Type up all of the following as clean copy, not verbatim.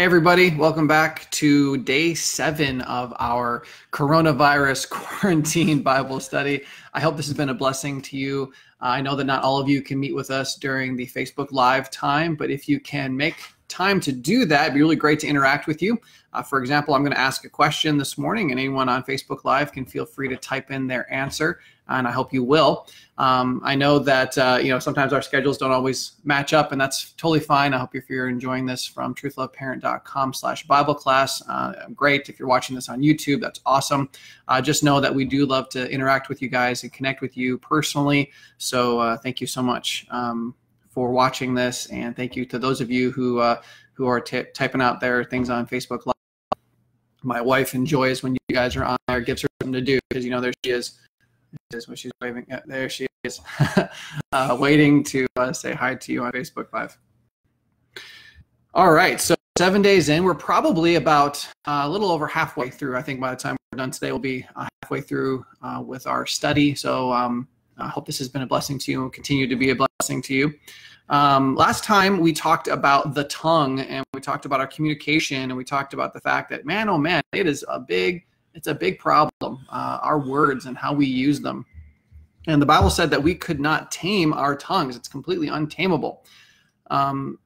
Hey everybody, welcome back to day 7 of our coronavirus quarantine Bible study. I hope this has been a blessing to you. I know that not all of you can meet with us during the Facebook Live time, but if you can make time to do that, it'd be really great to interact with you. For example, I'm going to ask a question this morning, and anyone on Facebook Live can feel free to type in their answer, and I hope you will. I know that sometimes our schedules don't always match up, and that's totally fine. I hope if you're enjoying this from Truth.Love.Parent.com/Bible class, great. If you're watching this on YouTube, that's awesome. Just know that we do love to interact with you guys and connect with you personally. So thank you so much for watching this, and thank you to those of you who are typing out their things on Facebook Live. My wife enjoys when you guys are on there. It gives her something to do because, there she is. This is what she's waving at. There she is, waiting to say hi to you on Facebook Live. All right, so 7 days in, we're probably about a little over halfway through. I think by the time we're done today, we'll be halfway through with our study. So I hope this has been a blessing to you and will continue to be a blessing to you. Last time we talked about the tongue, and we talked about our communication, and we talked about the fact that, man, oh man, it's a big problem, our words and how we use them. And the Bible said that we could not tame our tongues. It's completely untamable. And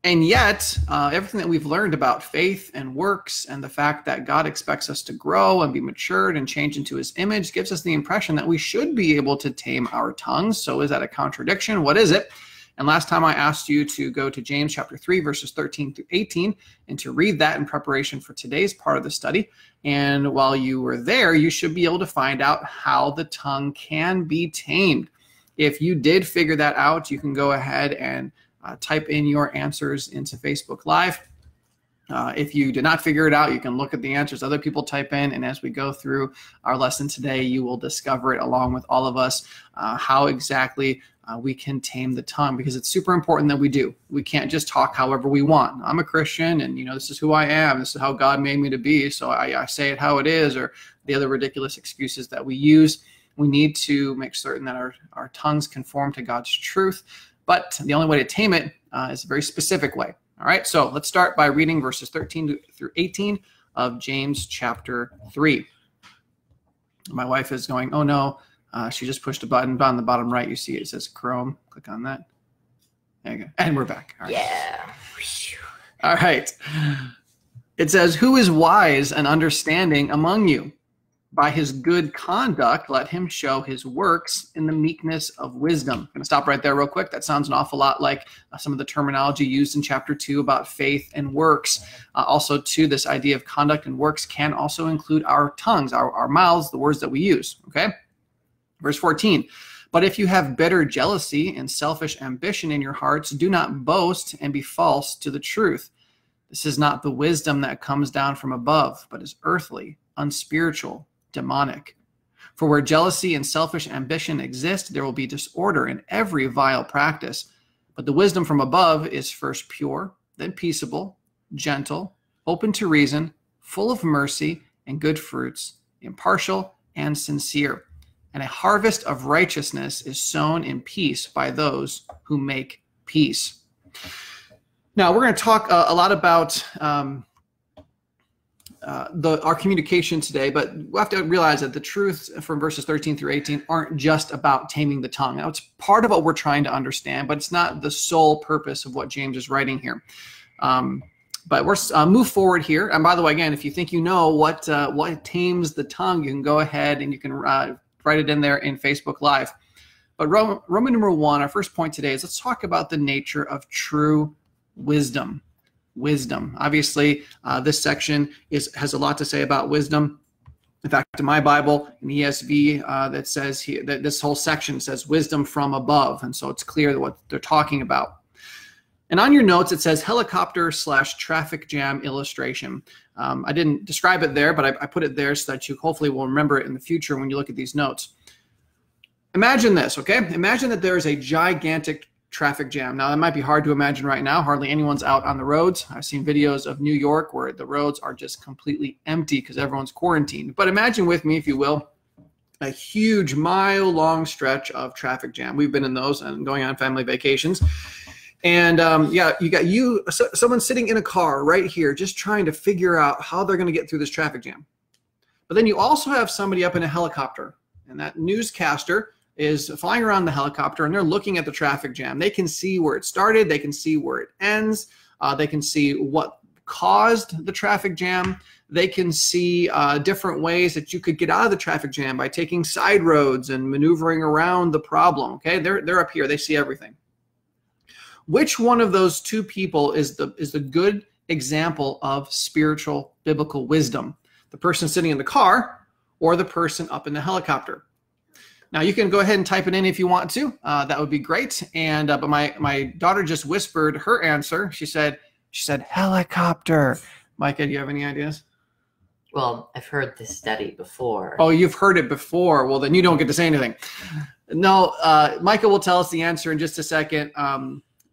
yet, everything that we've learned about faith and works and the fact that God expects us to grow and be matured and change into his image gives us the impression that we should be able to tame our tongues. So is that a contradiction? What is it? And last time I asked you to go to James chapter 3, verses 13 through 18, and to read that in preparation for today's part of the study. And while you were there, you should be able to find out how the tongue can be tamed. If you did figure that out, you can go ahead and type in your answers into Facebook Live. If you did not figure it out, you can look at the answers other people type in, and as we go through our lesson today, you will discover it along with all of us, how exactly we can tame the tongue, because it's super important that we do. We can't just talk however we want. I'm a Christian, and this is who I am. This is how God made me to be, so I say it how it is, or the other ridiculous excuses that we use. We need to make certain that our tongues conform to God's truth, but the only way to tame it is a very specific way. All right, so let's start by reading verses 13 through 18 of James chapter 3. My wife is going, oh no, she just pushed a button on the bottom right. You see it says Chrome. Click on that. There you go. And we're back. All right. Yeah. All right. It says, who is wise and understanding among you? By his good conduct, let him show his works in the meekness of wisdom. I'm going to stop right there real quick. That sounds an awful lot like some of the terminology used in chapter 2 about faith and works. Also, too, this idea of conduct and works can also include our tongues, our mouths, the words that we use. Okay? Verse 14. But if you have bitter jealousy and selfish ambition in your hearts, do not boast and be false to the truth. This is not the wisdom that comes down from above, but is earthly, unspiritual, demonic. For where jealousy and selfish ambition exist, there will be disorder in every vile practice. But the wisdom from above is first pure, then peaceable, gentle, open to reason, full of mercy and good fruits, impartial and sincere. And a harvest of righteousness is sown in peace by those who make peace. Now, we're going to talk a lot about our communication today, but we have to realize that the truths from verses 13 through 18 aren't just about taming the tongue. Now, it's part of what we're trying to understand, but it's not the sole purpose of what James is writing here. But we're move forward here. And by the way, again, if you think you know what tames the tongue, you can go ahead and you can write it in there in Facebook Live. But Roman number 1, our first point today is let's talk about the nature of true wisdom. Wisdom. Obviously, this section has a lot to say about wisdom. In fact, in my Bible, in ESV, that says here that this whole section says wisdom from above, and so it's clear what they're talking about. And on your notes, it says helicopter/traffic jam illustration. I didn't describe it there, but I put it there so that you hopefully will remember it in the future when you look at these notes. Imagine this, okay? Imagine that there is a gigantic traffic jam. Now, that might be hard to imagine right now. Hardly anyone's out on the roads. I've seen videos of New York where the roads are just completely empty because everyone's quarantined. But imagine with me, if you will, a huge mile-long stretch of traffic jam. We've been in those and going on family vacations. And yeah, you got someone sitting in a car right here, just trying to figure out how they're going to get through this traffic jam. But then you also have somebody up in a helicopter, and that newscaster is flying around the helicopter, and they're looking at the traffic jam. They can see where it started. They can see where it ends. They can see what caused the traffic jam. They can see different ways that you could get out of the traffic jam by taking side roads and maneuvering around the problem. Okay, they're up here. They see everything. Which one of those two people is the good example of spiritual biblical wisdom? The person sitting in the car or the person up in the helicopter? Now you can go ahead and type it in if you want to. That would be great. And but my daughter just whispered her answer. She said helicopter. Micah, do you have any ideas? Well, I've heard this study before. Oh, you've heard it before. Well, then you don't get to say anything. No, Micah will tell us the answer in just a second.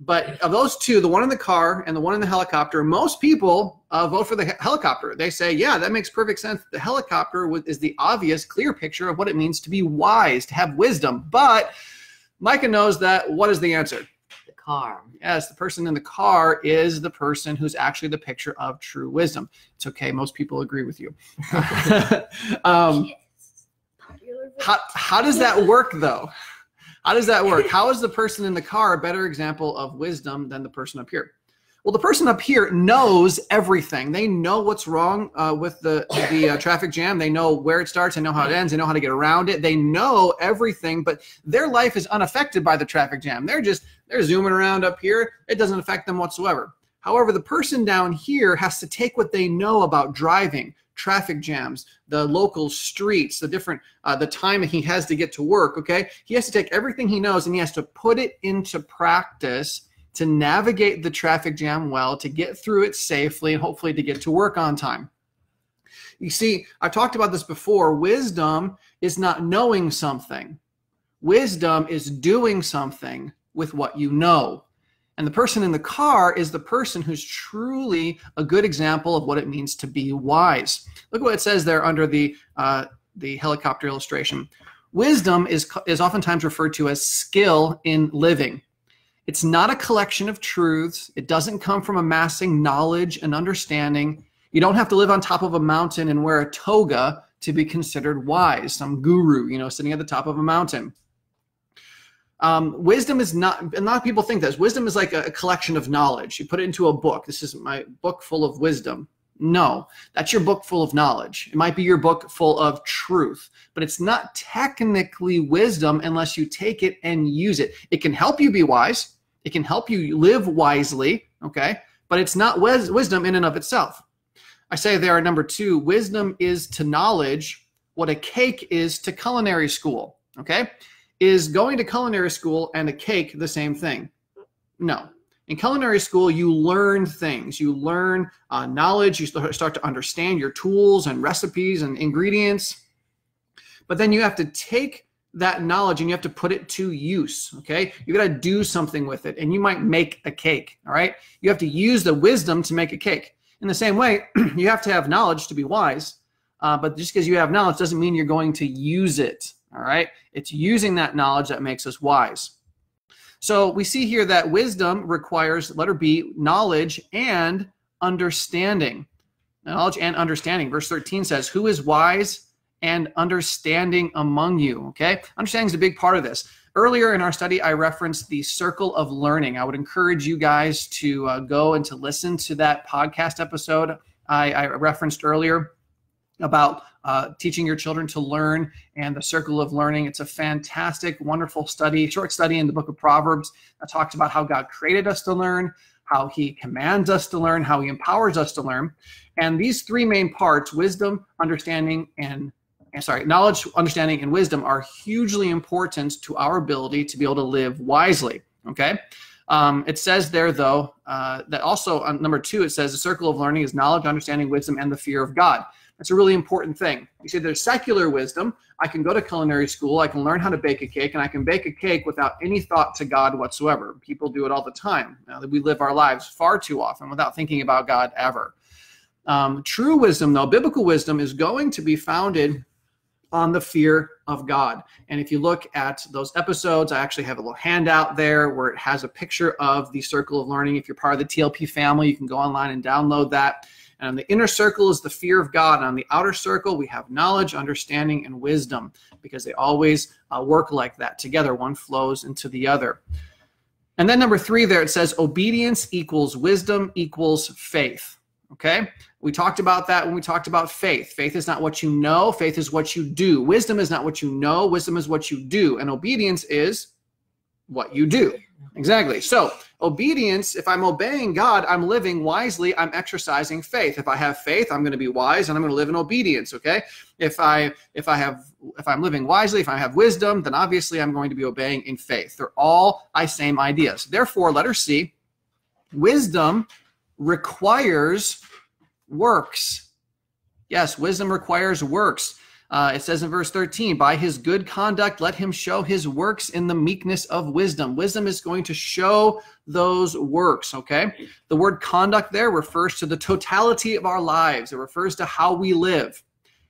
But of those two, the one in the car and the one in the helicopter, most people vote for the helicopter. They say, yeah, that makes perfect sense. The helicopter is the obvious, clear picture of what it means to be wise, to have wisdom. But Micah knows that. What is the answer? The car. Yes, the person in the car is the person who's actually the picture of true wisdom. It's okay. Most people agree with you. How does that work, though? How does that work? How is the person in the car a better example of wisdom than the person up here? Well, the person up here knows everything. They know what's wrong with the traffic jam. They know where it starts. They know how it ends. They know how to get around it. They know everything, but their life is unaffected by the traffic jam. They're zooming around up here. It doesn't affect them whatsoever. However, the person down here has to take what they know about driving, traffic jams, the local streets, the different, the time he has to get to work, okay? He has to take everything he knows and he has to put it into practice to navigate the traffic jam well, to get through it safely, and hopefully to get to work on time. You see, I've talked about this before. Wisdom is not knowing something. Wisdom is doing something with what you know. And the person in the car is the person who's truly a good example of what it means to be wise. Look what it says there under the helicopter illustration. Wisdom is oftentimes referred to as skill in living. It's not a collection of truths. It doesn't come from amassing knowledge and understanding. You don't have to live on top of a mountain and wear a toga to be considered wise, some guru, sitting at the top of a mountain. Wisdom is not, and a lot of people think this, wisdom is like a collection of knowledge. You put it into a book. This is my book full of wisdom. No, that's your book full of knowledge. It might be your book full of truth, but it's not technically wisdom unless you take it and use it. It can help you be wise. It can help you live wisely, okay? But it's not wisdom in and of itself. I say there, number two, wisdom is to knowledge what a cake is to culinary school, okay? Is going to culinary school and a cake the same thing? No. In culinary school, you learn things. You learn knowledge. You start to understand your tools and recipes and ingredients. But then you have to take that knowledge and you have to put it to use, okay? You got to do something with it, and you might make a cake, all right? You have to use the wisdom to make a cake. In the same way, you have to have knowledge to be wise, but just because you have knowledge doesn't mean you're going to use it, all right? It's using that knowledge that makes us wise. So we see here that wisdom requires, letter B, knowledge and understanding. Knowledge and understanding. Verse 13 says, who is wise and understanding among you? Okay, understanding is a big part of this. Earlier in our study, I referenced the circle of learning. I would encourage you guys to go and to listen to that podcast episode I referenced earlier about teaching your children to learn and the circle of learning. It's a fantastic, wonderful study, short study in the book of Proverbs that talks about how God created us to learn, how he commands us to learn, how he empowers us to learn. And these three main parts, wisdom, understanding, knowledge, understanding, and wisdom are hugely important to our ability to be able to live wisely, okay? It says there, though, that also on number 2, it says the circle of learning is knowledge, understanding, wisdom, and the fear of God. That's a really important thing. You see, there's secular wisdom. I can go to culinary school, I can learn how to bake a cake, and I can bake a cake without any thought to God whatsoever. People do it all the time. We live our lives far too often without thinking about God ever. True wisdom, though, biblical wisdom, is going to be founded on the fear of God. And if you look at those episodes, I actually have a little handout there where it has a picture of the circle of learning. If you're part of the TLP family, you can go online and download that. And on the inner circle is the fear of God. And on the outer circle, we have knowledge, understanding, and wisdom, because they always work like that together. One flows into the other. And then number 3 there, it says obedience equals wisdom equals faith. Okay, we talked about that when we talked about faith. Faith is not what you know. Faith is what you do. Wisdom is not what you know. Wisdom is what you do. And obedience is what you do. Exactly. So obedience, if I'm obeying God, I'm living wisely. I'm exercising faith. If I have faith, I'm going to be wise and I'm going to live in obedience. Okay. If I'm living wisely, if I have wisdom, then obviously I'm going to be obeying in faith. They're all same ideas. Therefore, letter C, wisdom requires works. Yes, wisdom requires works. It says in verse 13, by his good conduct, let him show his works in the meekness of wisdom. Wisdom is going to show those works, okay? The word conduct there refers to the totality of our lives. It refers to how we live.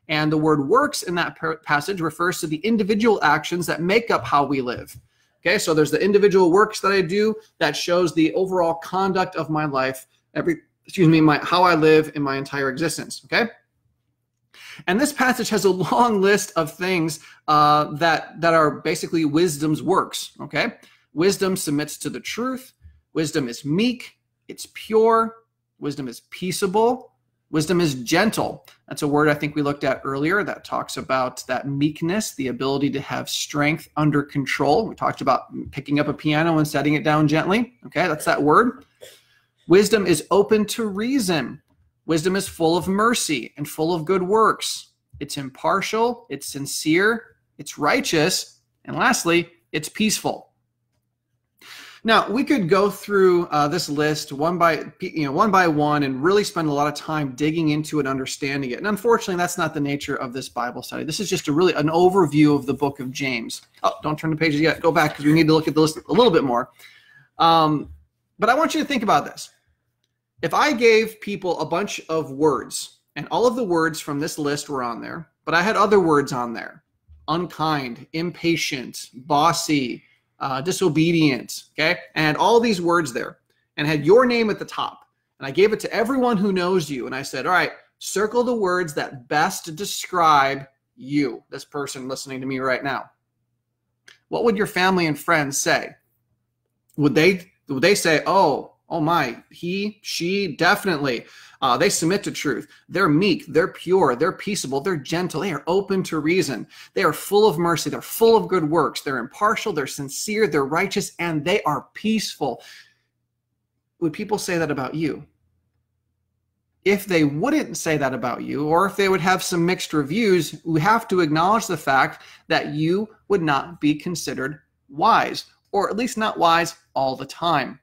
And the word works in that passage refers to the individual actions that make up how we live. Okay, so there's the individual works that I do that shows the overall conduct of my life, how I live in my entire existence, okay? And this passage has a long list of things that are basically wisdom's works, okay? Wisdom submits to the truth. Wisdom is meek. It's pure. Wisdom is peaceable. Wisdom is gentle. That's a word I think we looked at earlier that talks about that meekness, the ability to have strength under control. We talked about picking up a piano and setting it down gently, okay? That's that word. Wisdom is open to reason. Wisdom is full of mercy and full of good works. It's impartial, it's sincere, it's righteous, and lastly, it's peaceful. Now, we could go through this list one by one and really spend a lot of time digging into and understanding it. And unfortunately, that's not the nature of this Bible study. This is just an overview of the book of James. Oh, don't turn the pages yet. Go back because we need to look at the list a little bit more. But I want you to think about this. If I gave people a bunch of words, and all of the words from this list were on there, but I had other words on there, unkind, impatient, bossy, disobedient, okay, and all these words there, and had your name at the top, and I gave it to everyone who knows you, and I said, all right, circle the words that best describe you, this person listening to me right now. What would your family and friends say? Would they say, oh my, he, she, definitely. They submit to truth. They're meek. They're pure. They're peaceable. They're gentle. They are open to reason. They are full of mercy. They're full of good works. They're impartial. They're sincere. They're righteous. And they are peaceful. Would people say that about you? If they wouldn't say that about you, or if they would have some mixed reviews, we have to acknowledge the fact that you would not be considered wise, or at least not wise all the time.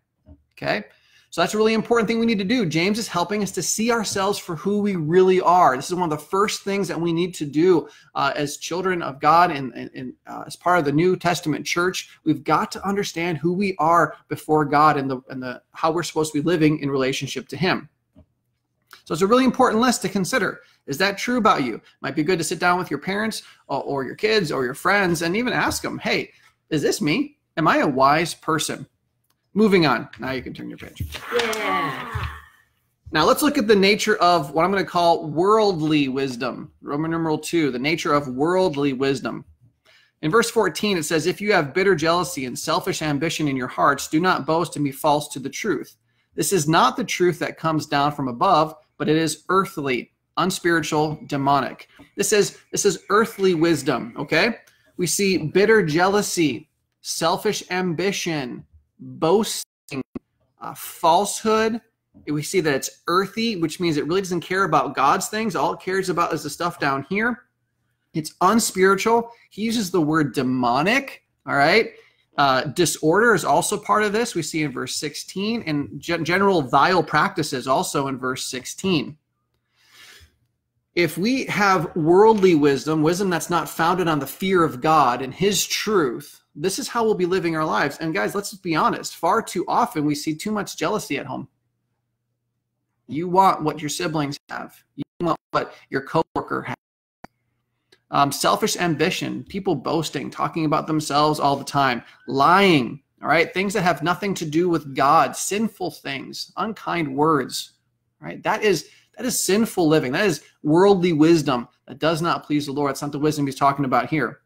Okay, so that's a really important thing we need to do. James is helping us to see ourselves for who we really are. This is one of the first things that we need to do as children of God and as part of the New Testament church. We've got to understand who we are before God and how we're supposed to be living in relationship to Him. So it's a really important list to consider. Is that true about you? Might be good to sit down with your parents or your kids or your friends and even ask them, hey, is this me? Am I a wise person? Moving on. Now you can turn your page. Yeah. Now let's look at the nature of what I'm going to call worldly wisdom. Roman numeral 2, the nature of worldly wisdom. In verse 14, it says, if you have bitter jealousy and selfish ambition in your hearts, do not boast and be false to the truth. This is not the truth that comes down from above, but it is earthly, unspiritual, demonic. This is earthly wisdom, okay? We see bitter jealousy, selfish ambition, boasting, falsehood. We see that it's earthy, which means it really doesn't care about God's things. All it cares about is the stuff down here. It's unspiritual. He uses the word demonic, all right? Disorder is also part of this. We see in verse 16, and general vile practices also in verse 16. If we have worldly wisdom, wisdom that's not founded on the fear of God and His truth, this is how we'll be living our lives. And guys, let's just be honest. Far too often we see too much jealousy at home. You want what your siblings have. You want what your coworker Selfish ambition, people boasting, talking about themselves all the time, lying, all right? Things that have nothing to do with God, sinful things, unkind words, right? That is sinful living. That is worldly wisdom that does not please the Lord. It's not the wisdom he's talking about here.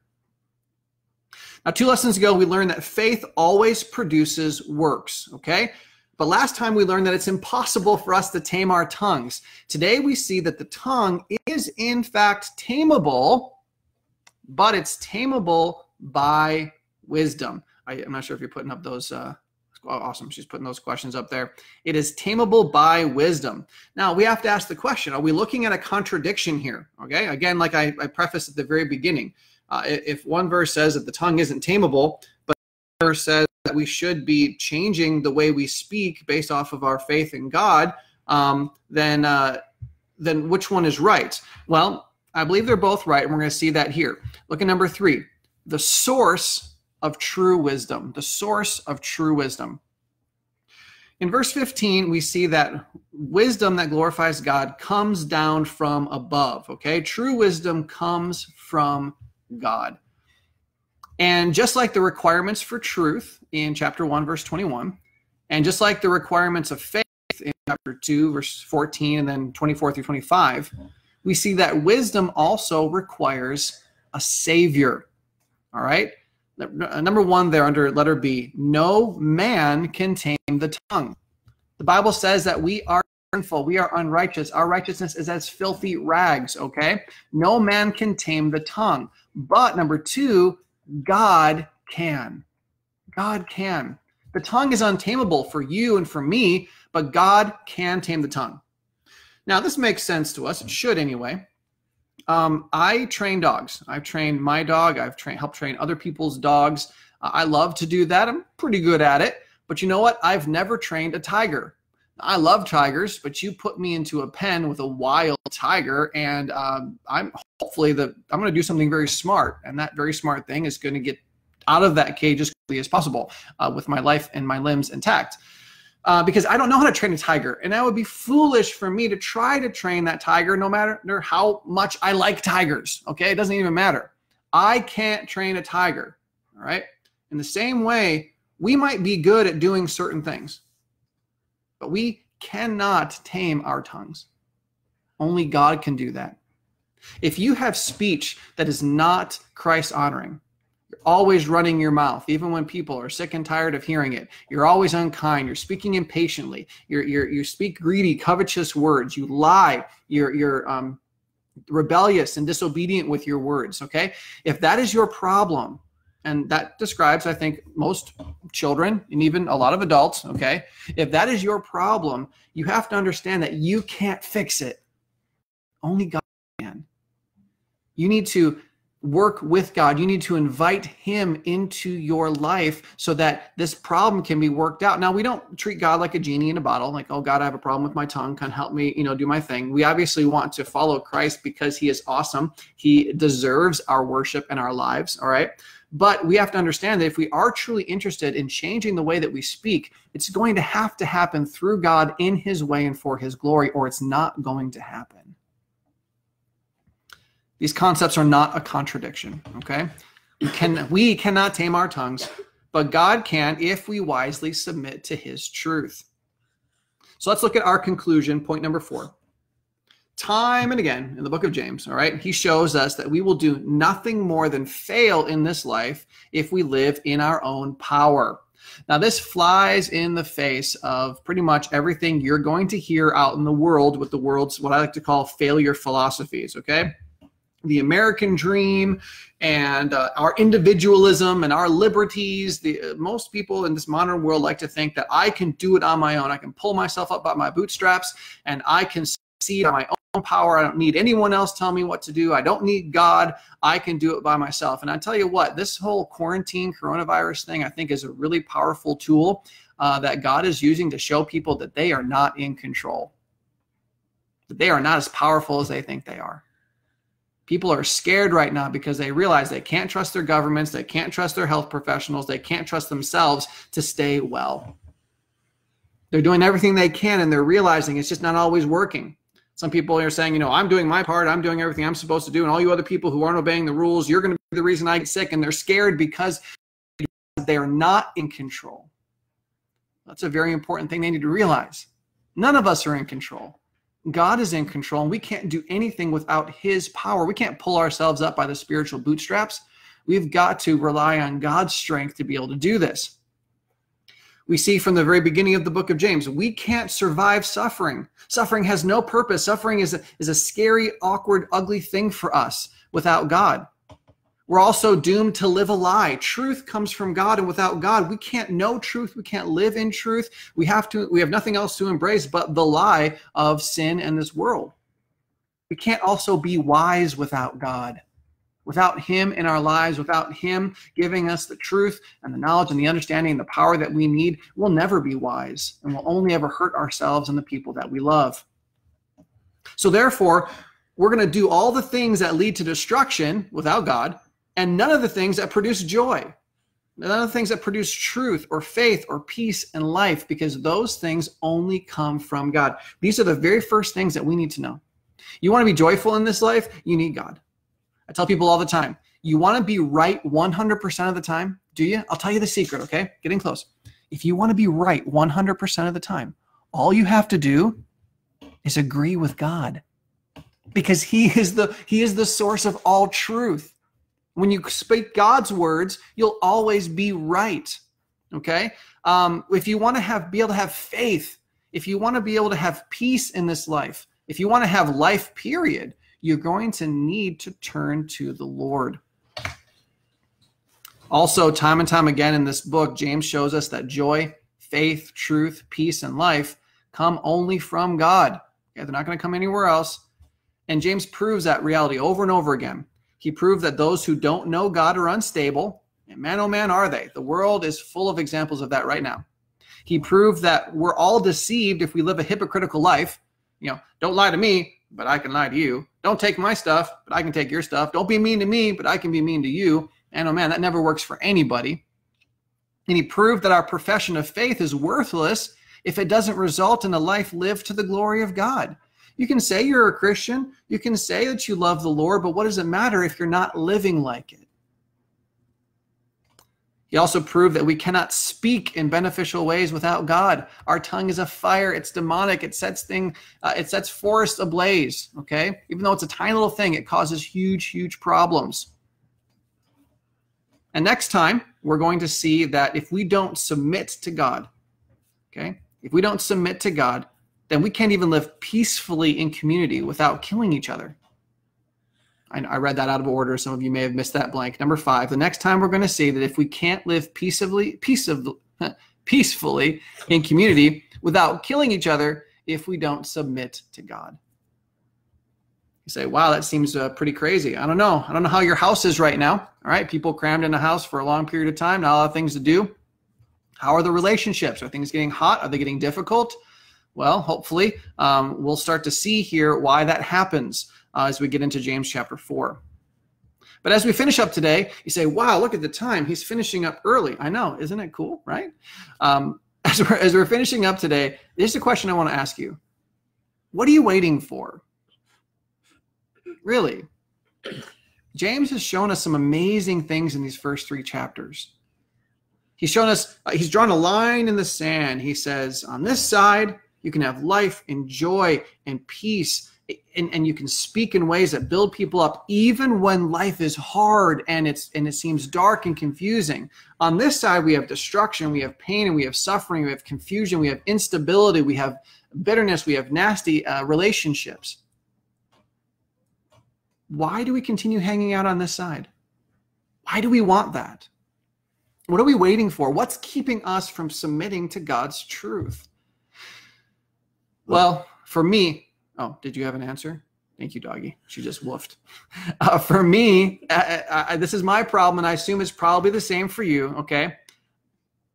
Now, 2 lessons ago, we learned that faith always produces works, okay? But last time we learned that it's impossible for us to tame our tongues. Today we see that the tongue is in fact tameable, but it's tameable by wisdom. I'm not sure if you're putting up those, awesome, she's putting those questions up there. It is tameable by wisdom. Now we have to ask the question, are we looking at a contradiction here? Okay, again, like I prefaced at the very beginning, if one verse says that the tongue isn't tameable, but another verse says that we should be changing the way we speak based off of our faith in God, then which one is right? Well, I believe they're both right, and we're going to see that here. Look at number 3, the source of true wisdom, the source of true wisdom. In verse 15, we see that wisdom that glorifies God comes down from above, okay? True wisdom comes from God. And just like the requirements for truth in chapter 1, verse 21, and just like the requirements of faith in chapter 2, verse 14, and then 24 through 25, we see that wisdom also requires a savior, all right? Number 1 there under letter B, no man can tame the tongue. The Bible says that we are sinful, we are unrighteous. Our righteousness is as filthy rags, okay? No man can tame the tongue. But number 2, God can. God can. The tongue is untamable for you and for me, but God can tame the tongue. Now, this makes sense to us. It should anyway. I train dogs. I've trained my dog. I've helped train other people's dogs. I love to do that. I'm pretty good at it. But you know what? I've never trained a tiger. I love tigers, but you put me into a pen with a wild tiger, and I'm going to do something very smart, and that very smart thing is going to get out of that cage as quickly as possible with my life and my limbs intact. Because I don't know how to train a tiger, and that would be foolish for me to try to train that tiger no matter how much I like tigers, okay? It doesn't even matter. I can't train a tiger, all right? In the same way, we might be good at doing certain things, but we cannot tame our tongues. Only God can do that. If you have speech that is not Christ-honoring, you're always running your mouth, even when people are sick and tired of hearing it. You're always unkind. You're speaking impatiently. You speak greedy, covetous words. You lie. You're rebellious and disobedient with your words, okay? If that is your problem, and that describes, I think, most children and even a lot of adults, okay? If that is your problem, you have to understand that you can't fix it. Only God can. You need to work with God. You need to invite him into your life so that this problem can be worked out. Now, we don't treat God like a genie in a bottle, like, oh, God, I have a problem with my tongue. Can help me, do my thing. We obviously want to follow Christ because he is awesome. He deserves our worship and our lives, all right? But we have to understand that if we are truly interested in changing the way that we speak, it's going to have to happen through God in his way and for his glory, or it's not going to happen. These concepts are not a contradiction, okay? We cannot tame our tongues, but God can if we wisely submit to his truth. So let's look at our conclusion, point number 4. Time and again in the book of James, all right, he shows us that we will do nothing more than fail in this life if we live in our own power. Now, this flies in the face of pretty much everything you're going to hear out in the world with the world's, what I like to call, failure philosophies, okay? The American dream and our individualism and our liberties. Most people in this modern world like to think that I can do it on my own. I can pull myself up by my bootstraps and I can succeed on my own power. I don't need anyone else telling me what to do. I don't need God. I can do it by myself. And I tell you what, this whole quarantine coronavirus thing, I think, is a really powerful tool that God is using to show people that they are not in control, that they are not as powerful as they think they are. People are scared right now because they realize they can't trust their governments, they can't trust their health professionals, they can't trust themselves to stay well. They're doing everything they can, and they're realizing it's just not always working. Some people are saying, I'm doing my part. I'm doing everything I'm supposed to do. And all you other people who aren't obeying the rules, you're going to be the reason I get sick. And they're scared because they are not in control. That's a very important thing they need to realize. None of us are in control. God is in control, and we can't do anything without his power. We can't pull ourselves up by the spiritual bootstraps. We've got to rely on God's strength to be able to do this. We see from the very beginning of the book of James, we can't survive suffering. Suffering has no purpose. Suffering is a scary, awkward, ugly thing for us without God. We're also doomed to live a lie. Truth comes from God, and without God, we can't know truth. We can't live in truth. We have nothing else to embrace but the lie of sin and this world. We can't also be wise without God. Without him in our lives, without him giving us the truth and the knowledge and the understanding and the power that we need, we'll never be wise, and we'll only ever hurt ourselves and the people that we love. So therefore, we're going to do all the things that lead to destruction without God, and none of the things that produce joy. None of the things that produce truth or faith or peace and life, because those things only come from God. These are the very first things that we need to know. You want to be joyful in this life? You need God. I tell people all the time, you want to be right 100% of the time? Do you? I'll tell you the secret, okay? Getting close. If you want to be right 100% of the time, all you have to do is agree with God, because he is the source of all truth. When you speak God's words, you'll always be right, okay? If you want to be able to have faith, if you want to be able to have peace in this life, if you want to have life, period, you're going to need to turn to the Lord. Also, time and time again in this book, James shows us that joy, faith, truth, peace, and life come only from God. Okay, they're not going to come anywhere else. And James proves that reality over and over again. He proved that those who don't know God are unstable. And man, oh man, are they. The world is full of examples of that right now. He proved that we're all deceived if we live a hypocritical life. Don't lie to me, but I can lie to you. Don't take my stuff, but I can take your stuff. Don't be mean to me, but I can be mean to you. And oh man, that never works for anybody. And he proved that our profession of faith is worthless if it doesn't result in a life lived to the glory of God. You can say you're a Christian. You can say that you love the Lord, but what does it matter if you're not living like it? He also proved that we cannot speak in beneficial ways without God. Our tongue is a fire. It's demonic. It sets forests ablaze, okay? Even though it's a tiny little thing, it causes huge, huge problems. And next time, we're going to see that if we don't submit to God, okay? If we don't submit to God, then we can't even live peacefully in community without killing each other. I read that out of order. Some of you may have missed that blank. Number 5, the next time we're going to see that if we can't live peacefully in community without killing each other, if we don't submit to God. You say, wow, that seems pretty crazy. I don't know. I don't know how your house is right now. All right, people crammed in a house for a long period of time, not a lot of things to do. How are the relationships? Are things getting hot? Are they getting difficult? Well, hopefully we'll start to see here why that happens as we get into James chapter 4. But as we finish up today, you say, wow, look at the time. He's finishing up early. I know. Isn't it cool, right? As we're finishing up today, here's a question I want to ask you. What are you waiting for? Really? James has shown us some amazing things in these first 3 chapters. He's shown us, he's drawn a line in the sand. He says, on this side, you can have life and joy and peace, and you can speak in ways that build people up, even when life is hard and it seems dark and confusing. On this side, we have destruction, we have pain, and we have suffering, we have confusion, we have instability, we have bitterness, we have nasty relationships. Why do we continue hanging out on this side? Why do we want that? What are we waiting for? What's keeping us from submitting to God's truth? Well, for me, oh, did you have an answer? Thank you, doggy. She just woofed. For me, this is my problem, and I assume it's probably the same for you, okay?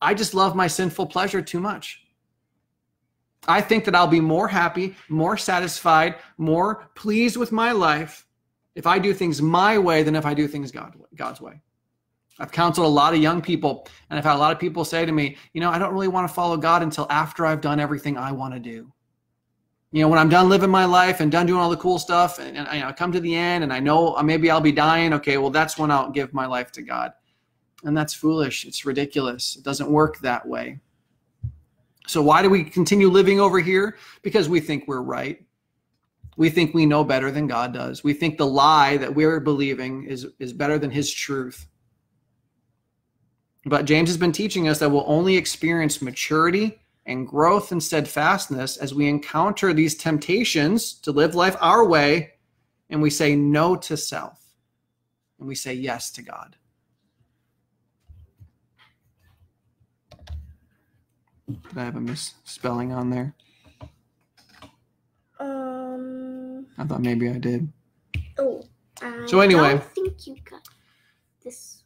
I just love my sinful pleasure too much. I think that I'll be more happy, more satisfied, more pleased with my life if I do things my way than if I do things God's way. I've counseled a lot of young people, and I've had a lot of people say to me, I don't really want to follow God until after I've done everything I want to do. when I'm done living my life and done doing all the cool stuff and I come to the end and I know maybe I'll be dying, okay, well, that's when I'll give my life to God. And that's foolish. It's ridiculous. It doesn't work that way. So why do we continue living over here? Because we think we're right. We think we know better than God does. We think the lie that we're believing is better than his truth. But James has been teaching us that we'll only experience maturity and growth and steadfastness as we encounter these temptations to live life our way, and we say no to self, and we say yes to God. Did I have a misspelling on there? I thought maybe I did. Oh. So anyway. I think you got this.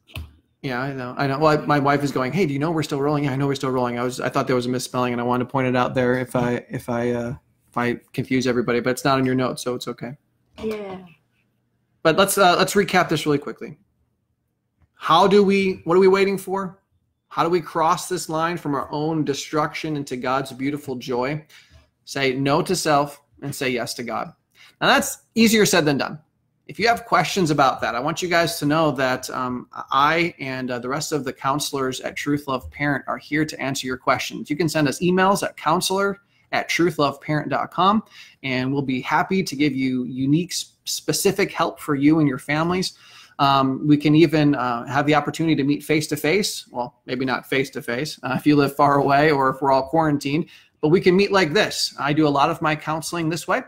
Yeah, I know. Well, my wife is going, hey, do you know we're still rolling? Yeah, I know we're still rolling. I thought there was a misspelling, and I wanted to point it out there if I confuse everybody, but it's not in your notes, so it's okay. Yeah. But let's recap this really quickly. What are we waiting for? How do we cross this line from our own destruction into God's beautiful joy? Say no to self and say yes to God. Now that's easier said than done. If you have questions about that, I want you guys to know that I and the rest of the counselors at Truth Love Parent are here to answer your questions. You can send us emails at counselor@truthloveparent.com, and we'll be happy to give you unique, specific help for you and your families. We can even have the opportunity to meet face-to-face. Well, maybe not face-to-face if you live far away or if we're all quarantined, but we can meet like this. I do a lot of my counseling this way.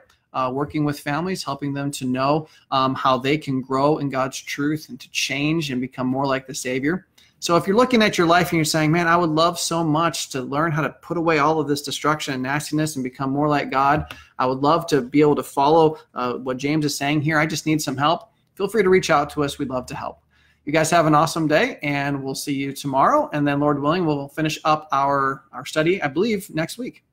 Working with families, helping them to know how they can grow in God's truth and to change and become more like the Savior. So if you're looking at your life and you're saying, man, I would love so much to learn how to put away all of this destruction and nastiness and become more like God. I would love to be able to follow what James is saying here. I just need some help. Feel free to reach out to us. We'd love to help. You guys have an awesome day, and we'll see you tomorrow. And then, Lord willing, we'll finish up our study, I believe, next week.